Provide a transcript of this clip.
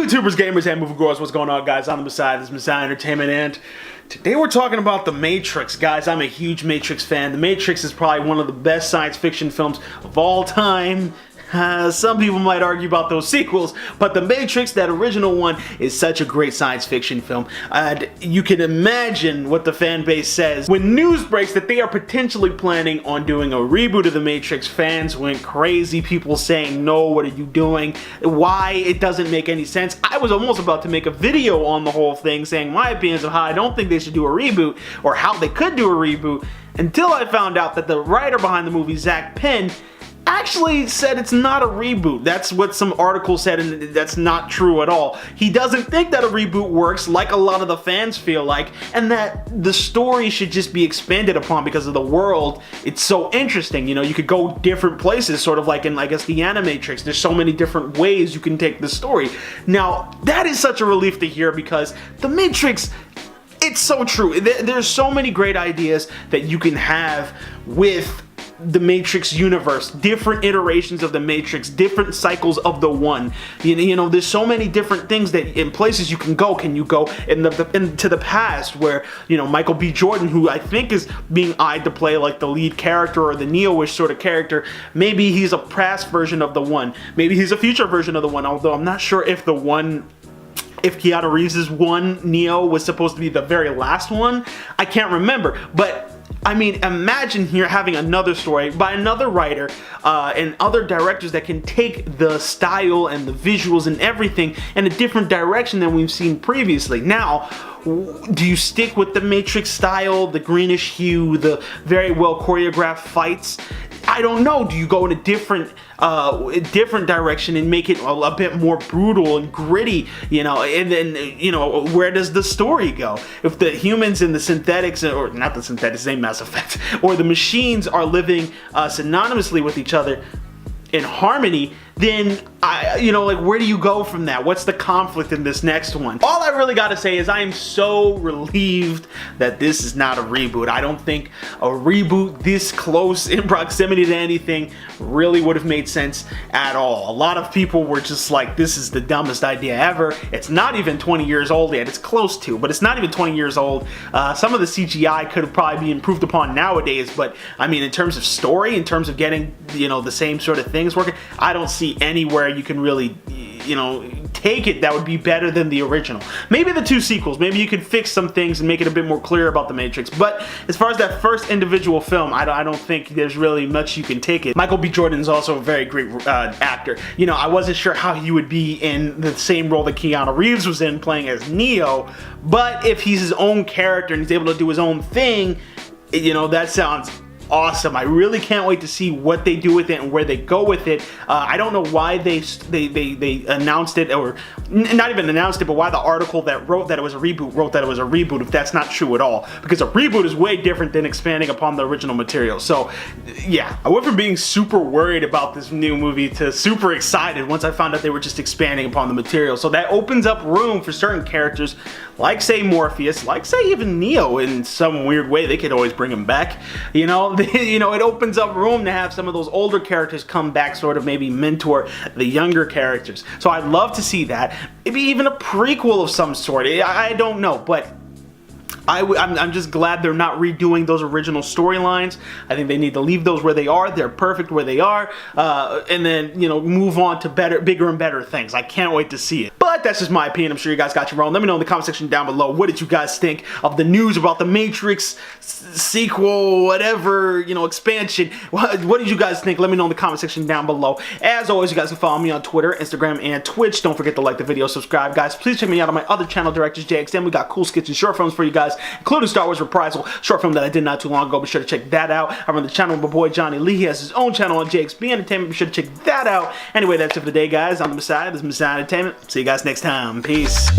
YouTubers, gamers, and moviegoers, what's going on, guys? I'm the Messiah, this is Messiah Entertainment, and today we're talking about The Matrix. Guys, I'm a huge Matrix fan. The Matrix is probably one of the best science fiction films of all time. Some people might argue about those sequels, but The Matrix, that original one, is such a great science fiction film. And you can imagine what the fan base says. When news breaks that they are potentially planning on doing a reboot of The Matrix, fans went crazy. People saying, no, what are you doing? Why? It doesn't make any sense. I was almost about to make a video on the whole thing saying my opinions of how I don't think they should do a reboot, or how they could do a reboot, until I found out that the writer behind the movie, Zach Penn, actually said it's not a reboot. That's what some article said, and that's not true at all. He doesn't think that a reboot works like a lot of the fans feel like, and that the story should just be expanded upon because of the world. It's so interesting, you know, you could go different places, sort of like in, I guess, the Animatrix. There's so many different ways you can take the story. Now, that is such a relief to hear because The Matrix, it's so true. There's so many great ideas that you can have with the Matrix universe, different iterations of the Matrix, different cycles of the one. You know, there's so many different things that in places you can go. Can you go into the past where, you know, Michael B. Jordan, who I think is being eyed to play like the lead character or the Neo-ish sort of character, maybe he's a past version of the one. Maybe he's a future version of the one, although I'm not sure if the one, if Keanu Reeves' one Neo was supposed to be the very last one. I can't remember, but I mean, imagine here having another story by another writer and other directors that can take the style and the visuals and everything in a different direction than we've seen previously. Now, do you stick with the Matrix style, the greenish hue, the very well choreographed fights? I don't know. Do you go in a different direction and make it a bit more brutal and gritty, you know? And then, you know, where does the story go? If the humans and the synthetics, or not the synthetics, same Mass Effect, or the machines are living synonymously with each other in harmony, then you know, like, where do you go from that? What's the conflict in this next one? All I really gotta say is I am so relieved that this is not a reboot. I don't think a reboot this close in proximity to anything really would have made sense at all. A lot of people were just like, this is the dumbest idea ever. It's not even 20 years old yet. It's close to, but it's not even 20 years old. Some of the CGI could have probably been improved upon nowadays, but I mean, in terms of story, in terms of getting, you know, the same sort of things working, I don't see anywhere you can really, you know, take it that would be better than the original. Maybe the two sequels, maybe you could fix some things and make it a bit more clear about the Matrix, but as far as that first individual film, I don't think there's really much you can take it. Michael B. Jordan is also a very great actor. You know, I wasn't sure how he would be in the same role that Keanu Reeves was in, playing as Neo, but if he's his own character and he's able to do his own thing, you know, that sounds awesome. I really can't wait to see what they do with it and where they go with it. I don't know why they announced it, or not even announced it, but why the article that wrote that it was a reboot wrote that it was a reboot, if that's not true at all, because a reboot is way different than expanding upon the original material. So yeah, I went from being super worried about this new movie to super excited once I found out they were just expanding upon the material. So that opens up room for certain characters, like say Morpheus, like say even Neo. In some weird way they could always bring him back, you know. You know, it opens up room to have some of those older characters come back, sort of maybe mentor the younger characters. So I'd love to see that. Maybe even a prequel of some sort. I don't know, but I'm just glad they're not redoing those original storylines. I think they need to leave those where they are. They're perfect where they are, and then, you know, move on to bigger and better things. I can't wait to see it. But that's just my opinion. I'm sure you guys got your own. Let me know in the comment section down below. What did you guys think of the news about the Matrix sequel, whatever, you know, expansion? What did you guys think? Let me know in the comment section down below. As always, you guys can follow me on Twitter, Instagram, and Twitch. Don't forget to like the video, subscribe, guys. Please check me out on my other channel, Directors JXM. We got cool skits and short films for you guys, including Star Wars Reprisal, short film that I did not too long ago. Be sure to check that out. I run the channel with my boy Johnny Lee. He has his own channel on JXB Entertainment. Be sure to check that out. Anyway, that's it for the day, guys. I'm the Messiah. This is Messiah Entertainment. See you guys next time. Peace.